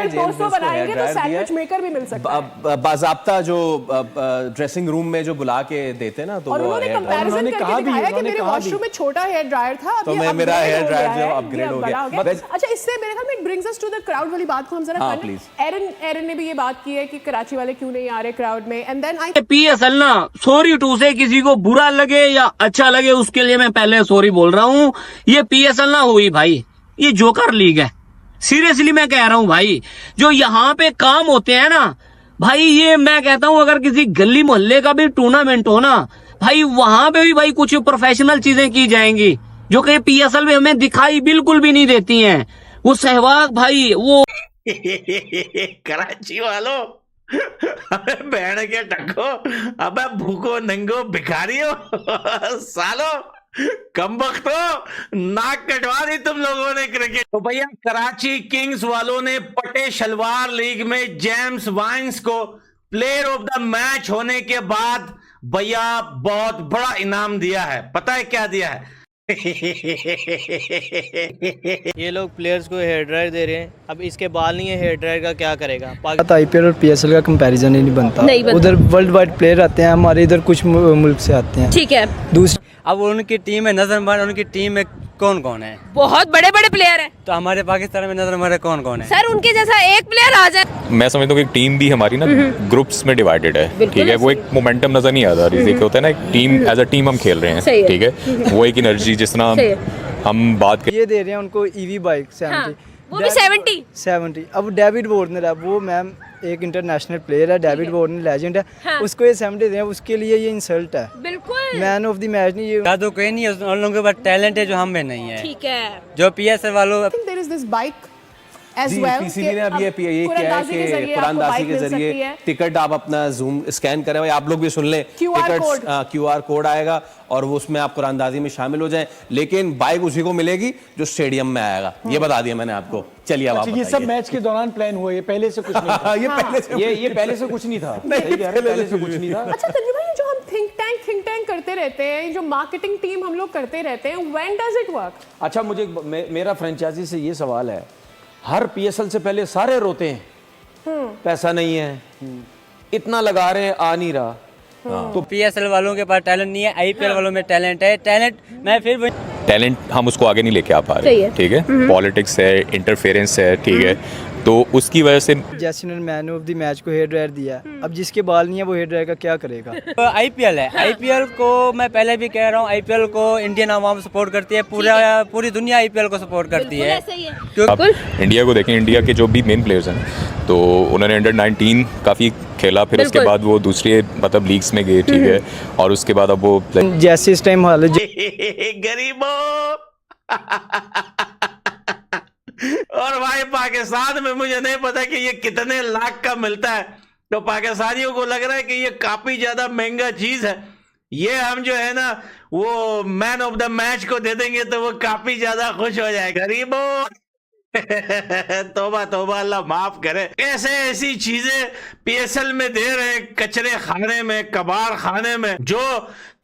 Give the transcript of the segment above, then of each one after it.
अगर टोस्टो बनाएंगे तो सैंडविच मेकर भी मिल सकता है। बाज़ाब्ता जो ड्रेसिंग रूम में जो बुला के देते ना, तो और उन्होंने कंपैरिजन करके दिखाया कि मेरे वॉशरूम में छोटा हेयर ड्रायर था, तो मेरा हेयर ड्रायर जो अपग्रेड हो गया। अच्छा, इससे मेरे ख्याल में it brings us to the crowd वाली बात को हम जरा कर लें। एरन ने भी ये बात की है कि कराची वाले क्यों नहीं आ रहे क्राउड में, एंड देन आई पीएसएल ना, सॉरी टू से, किसी को बुरा लगे या अच्छा लगे उसके लिए मैं पहले सॉरी बोल रहा हूँ। ये पीएसएल ना हुई भाई, ये जोकर लीग है। सीरियसली मैं कह रहा हूँ भाई, जो यहाँ पे काम होते हैं ना भाई, ये मैं कहता हूँ अगर किसी गली मोहल्ले का भी टूर्नामेंट हो ना भाई, वहां पे भी भाई कुछ प्रोफेशनल चीजें की जाएंगी जो कि पीएसएल में हमें दिखाई बिल्कुल भी नहीं देती हैं। वो सहवाग भाई, वो कराची वालों, अबे बहन के टक्को, अबे भूखो नंगो भिखारियों, सालो कम वक्तो, नाक कटवा दी तुम लोगों ने क्रिकेट। तो भैया कराची किंग्स वालों ने पटे शलवार लीग में जेम्स वाइंस को प्लेयर ऑफ द मैच होने के बाद भैया बहुत बड़ा इनाम दिया है। पता है क्या दिया है? ये लोग प्लेयर्स को हेयर ड्रायर दे रहे हैं, अब इसके बाल नहीं है, हेयर ड्रायर का क्या करेगा? आईपीएल और पीएसएल का कंपैरिजन ही नहीं बनता। उधर वर्ल्ड वाइड प्लेयर आते हैं, हमारे इधर कुछ मुल्क से आते हैं। ठीक है, दूसरी अब उनकी टीम में नजर मार, उनकी टीम में कौन कौन है? बहुत बड़े बड़े प्लेयर हैं। तो हमारे पाकिस्तान में नजर मारे कौन कौन है? सर उनके जैसा एक प्लेयर आ जाए। मैं समझता हूँ कि टीम भी हमारी ना ग्रुप्स में डिवाइडेड है, ठीक है। वो एक मोमेंटम नजर नहीं आता, जैसे होता है ना, एक टीम एज अ टीम हम खेल रहे हैं, ठीक है। वो एक एनर्जी, जिस तरह हम बात ये दे रहे हैं उनको ईवी बाइक 70, वो भी 70। अब डेविड वार्नर है, वो मैम एक इंटरनेशनल प्लेयर है, डेविड वार्नर लेजेंड है, उसको ये 70 दे रहे हैं, उसके लिए ये इंसल्ट है। बिल्कुल, मैन ऑफ द मैच नहीं, ये जादू कोई नहीं है, उन लोगों के पास टैलेंट है जो हम में नहीं है। ठीक है, जो पीएसएल वालों there is this bike edge ji, well. PCB ने अब ये क्या है कि कुरानदाजी के जरिए टिकट आप अपना जूम स्कैन करें, भाई आप लोग भी सुन लें, क्यूआर कोड आएगा और वो उसमें आप कुरानदाजी में शामिल हो जाएं, लेकिन बाइक उसी को मिलेगी जो स्टेडियम में आएगा। ये बता दिया मैंने आपको। चलिए अब आप ये सब मैच के दौरान प्लान हुआ, ये पहले से कुछ नहीं था। ये पहले से कुछ नहीं था। पहले से कुछ नहीं था। अच्छा तन्वीर भाई, जो हम थिंक टैंक करते रहते हैं, जो मार्केटिंग टीम हम लोग करते रहते हैं, व्हेन डज इट वर्क? अच्छा, मुझे मेरा फ्रेंचाइजी से ये सवाल है, हर पीएसएल से पहले सारे रोते हैं पैसा नहीं है, इतना लगा रहे हैं, आ नहीं रहा। तो पीएसएल वालों के पास टैलेंट नहीं है, आईपीएल वालों में टैलेंट है। टैलेंट मैं फिर टैलेंट हम उसको आगे नहीं लेके आ पा रहे, ठीक है। पॉलिटिक्स है, इंटरफेरेंस है, ठीक है, तो उसकी वजह से जैसे मैन ऑफ द मैच को हेयर ड्रायर दिया। अब जिसके बाल नहीं है वो हेयर ड्रायर का क्या करेगा? तो आईपीएल है, आईपीएल को मैं पहले भी कह रहा हूँ, आईपीएल को इंडियन आवाम सपोर्ट करती है, पूरी दुनिया आईपीएल को सपोर्ट करती है। अब इंडिया को देखें, इंडिया के जो भी मेन प्लेयर्स हैं, तो उन्होंने अंडर 19 काफ़ी खेला, फिर उसके बाद वो दूसरे मतलब लीग्स में गए, ठीक है, और उसके बाद अब वो जैसे इस टाइम हाल गरीबों और भाई पाकिस्तान में मुझे नहीं पता कि ये कितने लाख का मिलता है, तो पाकिस्तानियों को लग रहा है कि ये काफी ज्यादा महंगा चीज है। ये हम जो है ना वो मैन ऑफ द मैच को दे देंगे तो वो काफी ज्यादा खुश हो जाए। गरीबों तौबा तौबा, अल्लाह माफ करे। कैसे ऐसी चीजें पीएसएल में दे रहे, कचरे खाने में, कबाड़ खाने में, जो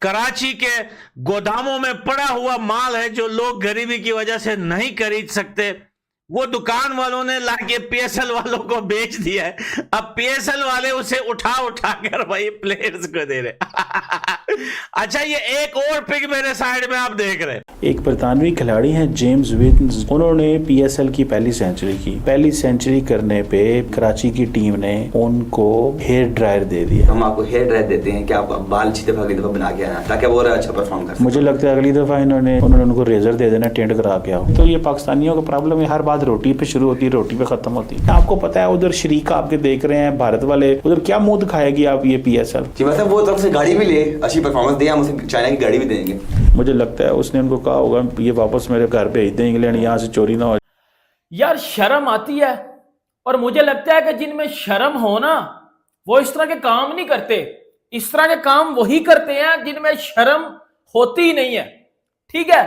कराची के गोदामों में पड़ा हुआ माल है, जो लोग गरीबी की वजह से नहीं खरीद सकते, वो दुकान वालों ने लाके पीएसएल वालों को बेच दिया है। अब पीएसएल वाले उसे उठा कर भाई प्लेयर्स को दे रहे। अच्छा, ये एक और पिक मेरे साइड में आप देख रहे हैं, एक बरतानवी खिलाड़ी हैं जेम्स विंस, उन्होंने पीएसएल की पहली सेंचुरी की। पहली सेंचुरी करने पे कराची की टीम ने उनको हेयर ड्रायर दे दिया। हम आपको हेयर ड्रायर देते हैं कि आप बाल अच्छी दफा अगली दफा बना के आना, ताकि वो और अच्छा परफॉर्म कर सकें। मुझे लगता है अगली दफा उन्होंने उनको रेजर दे देना, टेंट करा के आओ। तो ये पाकिस्तानियों का प्रॉब्लम है, हर बात रोटी पे शुरू होती है, रोटी पे खत्म होती है। आपको पता है उधर शरीक आपके देख रहे हैं, भारत वाले, उधर क्या मुंह दिखाएगी आप ये पीएसएल? जी मतलब वो तरफ से गाड़ी भी ले, अच्छी परफॉर्मेंस दे, हम उसे चाइना की गाड़ी भी देंगे। मुझे लगता है उसने उनको कहा होगा ये वापस मेरे घर भेज दें, इंग्लैंड, यहाँ से चोरी ना हो। यार शर्म आती है, और मुझे लगता है कि जिनमें शर्म हो ना, वो इस तरह के काम नहीं करते। इस तरह के काम वही करते हैं जिनमें शर्म होती ही नहीं है, ठीक है।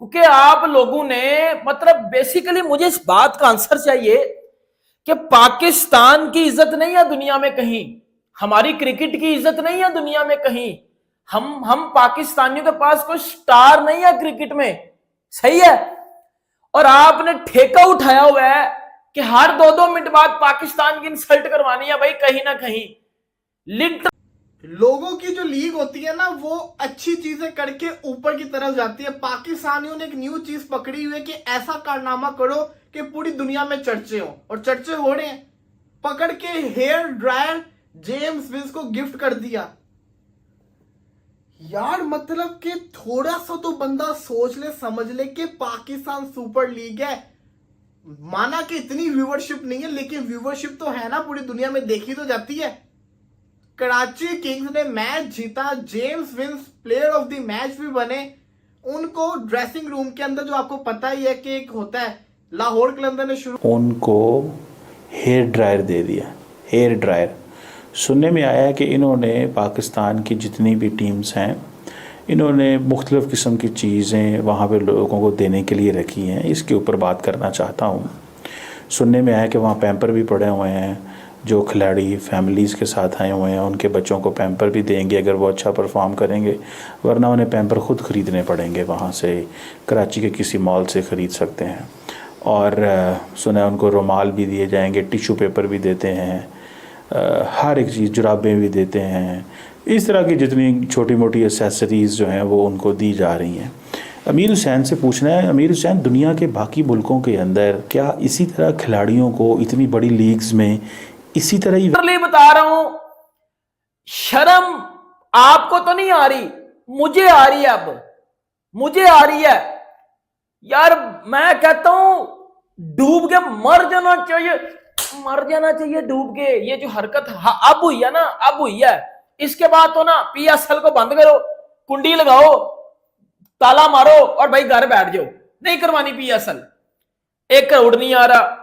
क्योंकि आप लोगों ने मतलब बेसिकली मुझे इस बात का आंसर चाहिए कि पाकिस्तान की इज्जत नहीं है दुनिया में कहीं, हमारी क्रिकेट की इज्जत नहीं है दुनिया में कहीं, हम पाकिस्तानियों के पास कोई स्टार नहीं है क्रिकेट में, सही है। और आपने ठेका उठाया हुआ है कि हर 2-2 मिनट बाद पाकिस्तान की इंसल्ट करवानी है भाई कहीं ना कहीं। लिट लोगों की जो लीग होती है ना वो अच्छी चीजें करके ऊपर की तरफ जाती है। पाकिस्तानियों ने एक न्यू चीज पकड़ी हुई है कि ऐसा कारनामा करो कि पूरी दुनिया में चर्चे हो, और चर्चे हो रहे हैं। पकड़ के हेयर ड्रायर जेम्स विंस को गिफ्ट कर दिया यार। मतलब कि थोड़ा सा तो बंदा सोच ले समझ ले कि पाकिस्तान सुपर लीग है। माना कि इतनी व्यूवरशिप नहीं है, लेकिन व्यूवरशिप तो है ना, पूरी दुनिया में देखी तो जाती है। कराची किंग्स ने मैच जीता, James Vince player of the match भी बने। उनको ड्रेसिंग रूम के अंदर, जो आपको पता ही है कि एक होता है लाहौर कलंदर ने शुरू, उनको हेयर ड्रायर दे दिया। हेयर ड्रायर सुनने में आया है कि इन्होंने पाकिस्तान की जितनी भी टीम्स हैं, इन्होंने मुख्तलिफ़ किस्म की चीज़ें वहाँ पे लोगों को देने के लिए रखी हैं। इसके ऊपर बात करना चाहता हूँ। सुनने में आया कि वहाँ पैम्पर भी पड़े हुए हैं। जो खिलाड़ी फैमिलीज़ के साथ आए हुए हैं उनके बच्चों को पैम्पर भी देंगे अगर वो अच्छा परफॉर्म करेंगे, वरना उन्हें पैम्पर ख़ुद ख़रीदने पड़ेंगे। वहाँ से कराची के किसी मॉल से ख़रीद सकते हैं। और सुना है उनको रुमाल भी दिए जाएंगे, टिश्यू पेपर भी देते हैं, हर एक चीज़, जुराबें भी देते हैं। इस तरह की जितनी छोटी मोटी एसेसरीज़ जो हैं वो उनको दी जा रही हैं। अमीर हुसैन से पूछना है, अमीर हुसैन, दुनिया के बाकी मुल्कों के अंदर क्या इसी तरह खिलाड़ियों को इतनी बड़ी लीग्स में इसी तरह ही बता रहा हूं, शर्म आपको तो नहीं आ रही, मुझे आ रही है। अब मुझे आ रही है यार। मैं कहता हूं डूब के मर जाना चाहिए, मर जाना चाहिए डूब के। ये जो हरकत अब हुई है ना, अब हुई है, इसके बाद तो ना पीएसएल को बंद करो, कुंडी लगाओ, ताला मारो और भाई घर बैठ जाओ। नहीं करवानी पीएसएल। 1 करोड़ नहीं आ रहा,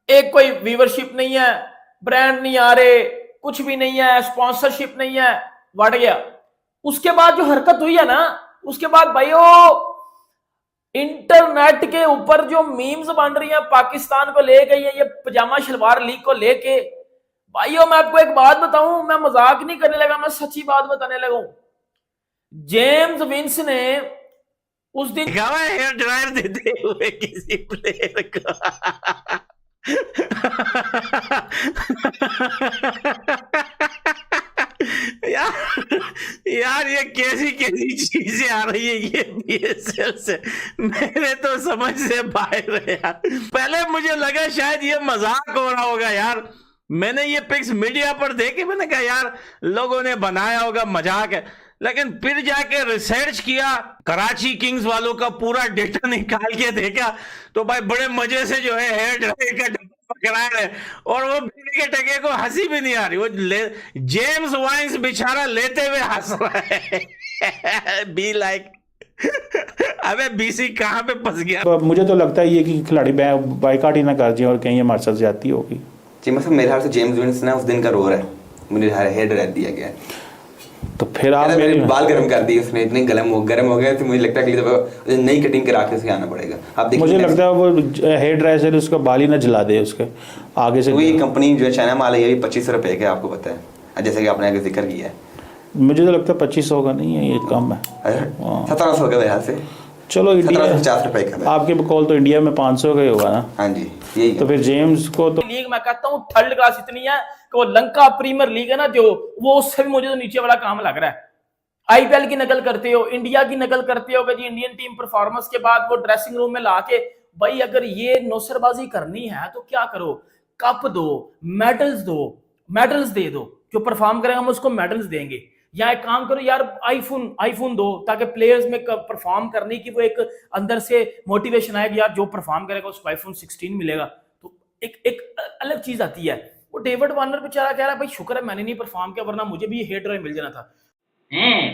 एक कोई व्यूवरशिप नहीं है, ब्रांड नहीं आ रहे, कुछ भी नहीं है, स्पॉन्सरशिप नहीं है, बढ़ गया। उसके बाद जो हरकत हुई है ना, उसके बाद भाई वो इंटरनेट के ऊपर जो मीम्स बन रही हैं पाकिस्तान को लेके, ये पजामा शलवार लीग को लेके, भाइयों मैं आपको एक बात बताऊं, मैं मजाक नहीं करने लगा, मैं सच्ची बात बताने लगा हूं। जेम्स विंस ने उस दिन हेयर ड्रायर देते हुए किसी प्लेयर को यार ये कैसी कैसी चीजें आ रही है ये पीएसएल से, मेरे तो समझ से बाहर है यार। पहले मुझे लगा शायद ये मजाक हो रहा होगा यार। मैंने ये पिक्स मीडिया पर देखे, मैंने कहा यार लोगों ने बनाया होगा, मजाक है। लेकिन फिर जाके रिसर्च किया, कराची किंग्स वालों का पूरा डेटा निकाल के देखा, तो भाई बड़े मजे से जो है हेयर ड्रायर का डब्बा पकड़ा है, और वो बिना के टके को हंसी भी नहीं आ रही। वो जेम्स वाइंस बेचारा लेते हुए हंस रहा है। बी लाइक अबे बीसी कहाँ पे फंस गया। तो मुझे तो लगता है ये कि खिलाड़ी बाइकाट ही ना कर दिए और कहीं हमारे साथ ज्यादती होगी। जी मतलब मेरे ख्याल से जेम्स विंस ना उस दिन का रोर है, मुझे हेयर ड्रायर दिया गया। तो फिर आप मेरे बाल गर्म कर दिए उसने, इतने गर्म हो गए थे, मुझे लगता है कि अगली नई कटिंग करा के उसे आना पड़ेगा। आप देखिए, मुझे लगता है वो हेयर ड्रायर से उसका बाल ही ना जला दे उसके आगे से। वही कंपनी जो चाइना माल है ये भी 2500 रुपए का, आपको पता है, जैसे कि आपने आगे जिक्र किया है। मुझे तो लगता है 2500 का नहीं है, ये कम है, 1700 का मेरे से। चलो इंडिया 50 रुपए का, आपके बकौल तो इंडिया में 500 का ही होगा ना। हाँ जी यही। तो फिर जेम्स को तो लीग मैं कहता हूँ थर्ड क्लास इतनी है कि वो लंका प्रीमियर लीग है ना, जो वो उससे भी मुझे तो नीचे वाला काम लग रहा है। आईपीएल की नकल करते हो, इंडिया की नकल करते हो कि जी इंडियन टीम परफॉर्मेंस के बाद वो ड्रेसिंग रूम में लाके, भाई अगर ये नौसरबाजी करनी है तो क्या करो, कप दो, मेडल्स दे दो, जो परफॉर्म करेगा हम उसको मेडल्स देंगे। या एक काम करो यार, आईफोन दो, ताकि प्लेयर्स में परफॉर्म करने की वो एक अंदर से मोटिवेशन आएगी, यार जो परफॉर्म करेगा उसको आईफोन 16 मिलेगा। तो एक अलग चीज आती है। वो डेविड वार्नर बेचारा कह रहा है भाई शुक्र है मैंने नहीं परफॉर्म किया, वरना मुझे भी हेयर ड्रायर मिल जाना था।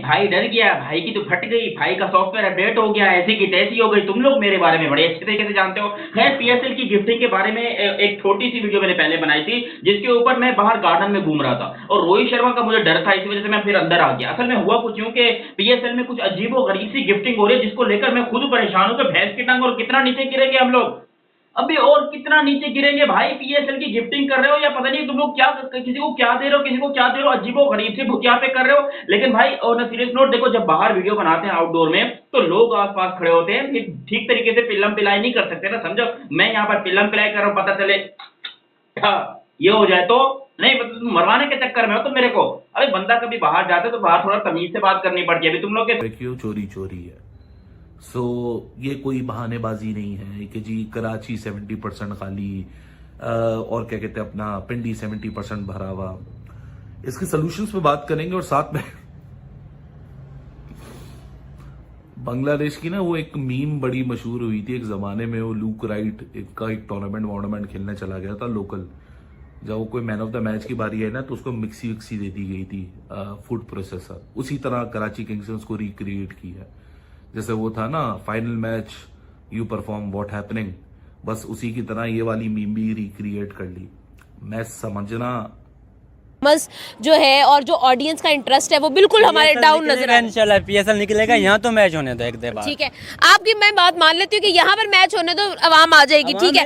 भाई डर गया, भाई की तो फट गई, भाई का सॉफ्टवेयर अपडेट हो गया, ऐसी की तैसी हो गई। तुम लोग मेरे बारे में बड़े अच्छे तरीके से जानते हो। खैर पीएसएल की गिफ्टिंग के बारे में एक छोटी सी वीडियो मैंने पहले बनाई थी, जिसके ऊपर मैं बाहर गार्डन में घूम रहा था और रोहित शर्मा का मुझे डर था, इस वजह से मैं फिर अंदर आ गया। असल में हुआ कुछ यूं कि पीएसएल में कुछ अजीब और गरीब सी गिफ्टिंग हो रही है, जिसको लेकर मैं खुद परेशान हूं कि भैंस की टांग और कितना नीचे गिरेंगे हम लोग। अबे और कितना नीचे गिरेंगे भाई। पीएसएल की गिफ्टिंग कर रहे हो या पता नहीं तुम लोग क्या, किसी को क्या दे रहे हो, किसी को क्या दे रहे हो, अजीबो गरीब से भुतिया पे कर रहे हो। लेकिन भाई और सीरियस नोट, देखो जब बाहर वीडियो बनाते हैं आउटडोर में तो लोग आसपास खड़े होते हैं, फिर ठीक तरीके से पिल्लम पिलाई नहीं कर सकते ना, समझो। मैं यहाँ पर पिल्लम पिलाई कर रहा हूँ, पता चले ये हो जाए तो नहीं, मतलब तुम मरवाने के चक्कर में हो तो मेरे को। अरे बंदा कभी बाहर जाता है तो बाहर थोड़ा तमीज से बात करनी पड़ती है। अभी तुम लोग के क्यों चोरी चोरी है, सो ये कोई बहानेबाजी नहीं है कि जी कराची 70% खाली और क्या कहते हैं अपना पिंडी 70% भरा हुआ। इसके सॉल्यूशंस पे बात करेंगे और साथ में बांग्लादेश की ना वो एक मीम बड़ी मशहूर हुई थी एक जमाने में, वो लूक राइट का एक टूर्नामेंट खेलने चला गया था लोकल। जब वो कोई मैन ऑफ द मैच की बारी है ना तो उसको मिक्सी विक्सी दे दी गई थी, फूड प्रोसेसर। उसी तरह कराची किंग्स ने उसको रिक्रिएट की है, जैसे वो था ना final match you perform what happening, बस उसी की तरह ये वाली मीम भी रिक्रिएट कर ली। मैं समझना जो है और जो ऑडियंस का इंटरेस्ट है वो बिल्कुल हमारे डाउन नजर आ रहा है। इंशाल्लाह पीएसएल निकलेगा, यहाँ तो मैच होने दो एक दे बार। ठीक है, आपकी मैं बात मान लेती हूँ कि यहाँ पर मैच होने तो आवाम आ जाएगी। ठीक है,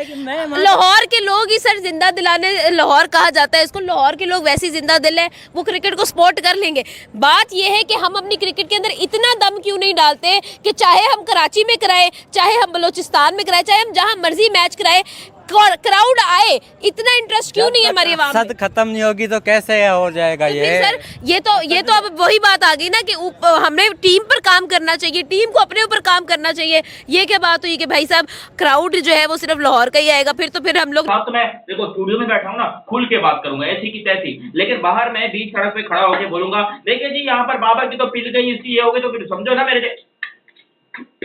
लाहौर के लोग ही सर जिंदा दिलाने, लाहौर कहा जाता है इसको, लाहौर के लोग वैसे जिंदा दिल है, वो क्रिकेट को सपोर्ट कर लेंगे। बात यह है कि हम अपनी क्रिकेट के अंदर इतना दम क्यों नहीं डालते कि चाहे हम कराची में कराए, चाहे हम बलोचिस्तान में कराए, चाहे हम जहाँ मर्जी मैच कराए, क्राउड आए। इतना इंटरेस्ट क्यों नहीं है हमारी आवाम में? सद खत्म नहीं होगी तो कैसे हो जाएगा ये? सर ये तो अब वही बात आ गई ना कि हमने टीम पर काम करना चाहिए, टीम को अपने ऊपर काम करना चाहिए। ये क्या बात हुई कि भाई साहब क्राउड जो है वो सिर्फ लाहौर का ही आएगा? फिर हम लोग तो मैं देखो स्टूडियो में बैठा हूँ ना, खुल के बात करूंगा ऐसी की तैसी, लेकिन बाहर मैं बीच सड़क पे खड़ा होकर बोलूंगा देखिए जी यहाँ पर बाबा की तो पिल गई, इसकी ये हो गई, तो फिर समझो ना मेरे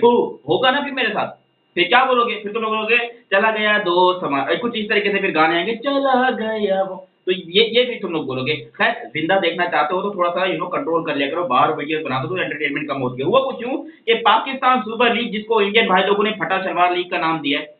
होगा ना फिर मेरे साथ। फिर क्या बोलोगे? फिर तो लोग बोलोगे चला गया दोस्त हमारा, कुछ इस तरीके से फिर गाने आएंगे चला गया वो, तो ये भी तुम लोग बोलोगे। खैर जिंदा देखना चाहते हो तो थोड़ा सा कंट्रोल कर लिया करो, बाहर वीडियो बना दो तो एंटरटेनमेंट कम होती है। हुआ कुछ यूं कि पाकिस्तान सुपर लीग, जिसको इंडियन भाई लोगों ने फटा शलवार लीग का नाम दिया है,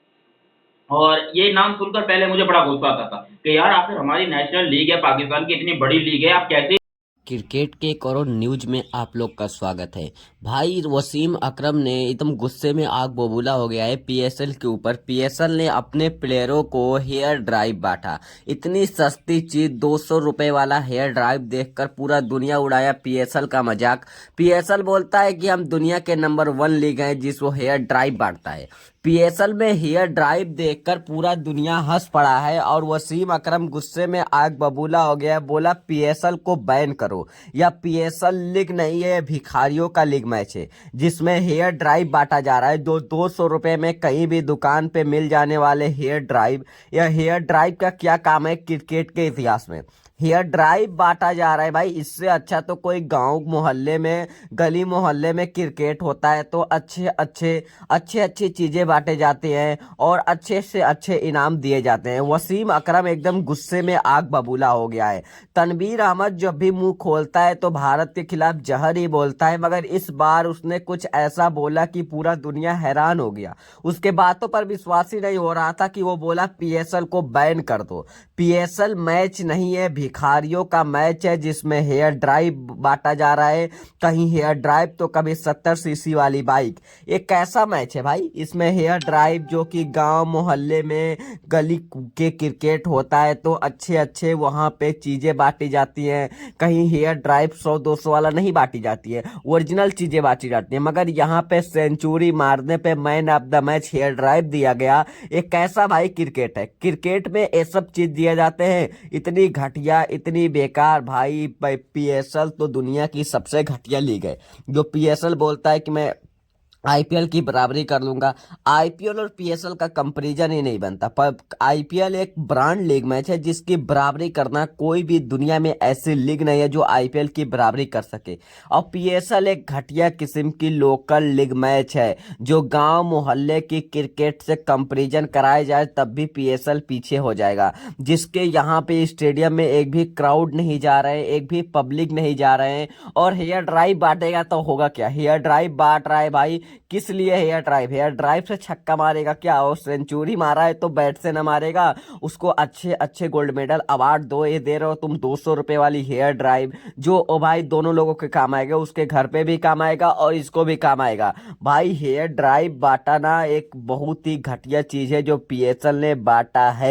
और ये नाम सुनकर पहले मुझे बड़ा गुस्सा आता था कि यार आखिर हमारी नेशनल लीग है पाकिस्तान की, इतनी बड़ी लीग है, आप कैसे। क्रिकेट के एक और न्यूज में आप लोग का स्वागत है। भाई वसीम अकरम ने एकदम गुस्से में आग बबूला हो गया है पीएसएल के ऊपर। पीएसएल ने अपने प्लेयरों को हेयर ड्राइव बांटा। इतनी सस्ती चीज 200 रुपए वाला हेयर ड्राइव देखकर पूरा दुनिया उड़ाया पीएसएल का मजाक। पीएसएल बोलता है कि हम दुनिया के नंबर 1 लीग हैं जिस वो हेयर ड्राइव बांटता है। पीएसएल में हेयर ड्राइव देखकर पूरा दुनिया हंस पड़ा है और वसीम अकरम गुस्से में आग बबूला हो गया। बोला पीएसएल को बैन करो, या पीएसएल लीग नहीं है, भिखारियों का लीग मैच है जिसमें हेयर ड्राइव बांटा जा रहा है। 200 रुपए में कहीं भी दुकान पे मिल जाने वाले हेयर ड्राइव, या हेयर ड्राइव का क्या काम है क्रिकेट के इतिहास में? हेयर ड्राइव बांटा जा रहा है भाई। इससे अच्छा तो कोई गांव मोहल्ले में, गली मोहल्ले में क्रिकेट होता है तो अच्छे चीजें बांटे जाते हैं और अच्छे से अच्छे इनाम दिए जाते हैं। वसीम अकरम एकदम गुस्से में आग बबूला हो गया है। तनवीर अहमद जब भी मुंह खोलता है तो भारत के खिलाफ जहर ही बोलता है, मगर इस बार उसने कुछ ऐसा बोला कि पूरा दुनिया हैरान हो गया। उसके बातों पर विश्वास ही नहीं हो रहा था कि वो बोला पीएसएल को बैन कर दो। पीएसएल मैच नहीं है, भिखारियों का मैच है जिसमें हेयर ड्राइव बांटा जा रहा है। कहीं हेयर ड्राइव तो कभी 70 सीसी वाली बाइक। ये कैसा मैच है भाई? इसमें हेयर ड्राइव जो कि गांव मोहल्ले में गली के क्रिकेट होता है तो अच्छे वहां पे चीजें बांटी जाती हैं। कहीं हेयर ड्राइव 100-200 वाला नहीं बांटी जाती है, ओरिजिनल चीजें बांटी जाती हैं। मगर यहाँ पे सेंचुरी मारने पे man of the match hair drive दिया गया। ये कैसा भाई क्रिकेट है? क्रिकेट में ये सब चीज दिए जाते हैं? इतनी घटिया, इतनी बेकार भाई। पीएसएल तो दुनिया की सबसे घटिया लीग है। जो पीएसएल बोलता है कि मैं आईपीएल की बराबरी कर लूंगा, आईपीएल और पीएसएल का कंपैरिजन ही नहीं बनता। पर आईपीएल एक ब्रांड लीग मैच है जिसकी बराबरी करना, कोई भी दुनिया में ऐसी लीग नहीं है जो आईपीएल की बराबरी कर सके। और पीएसएल एक घटिया किस्म की लोकल लीग मैच है जो गांव मोहल्ले की क्रिकेट से कंपैरिजन कराया जाए तब भी पीएसएल पीछे हो जाएगा। जिसके यहाँ पे स्टेडियम में एक भी क्राउड नहीं जा रहे, एक भी पब्लिक नहीं जा रहे हैं। और हेयर ड्राइव बांटेगा तो होगा क्या? हेयर ड्राइव बांट रहा है भाई, किस लिए हेयर ड्राइव? हेयर ड्राइव से छक्का मारेगा क्या? और सेंचुरी मारा है तो बैट से न मारेगा? उसको अच्छे अच्छे गोल्ड मेडल अवार्ड दो, ये दे रहे हो तुम 200 रुपए वाली हेयर ड्राइव, जो ओ भाई दोनों लोगों के काम आएगा, उसके घर पे भी काम आएगा और इसको भी काम आएगा। भाई हेयर ड्राइव बांटा ना एक बहुत ही घटिया चीज है जो PSL ने बांटा है।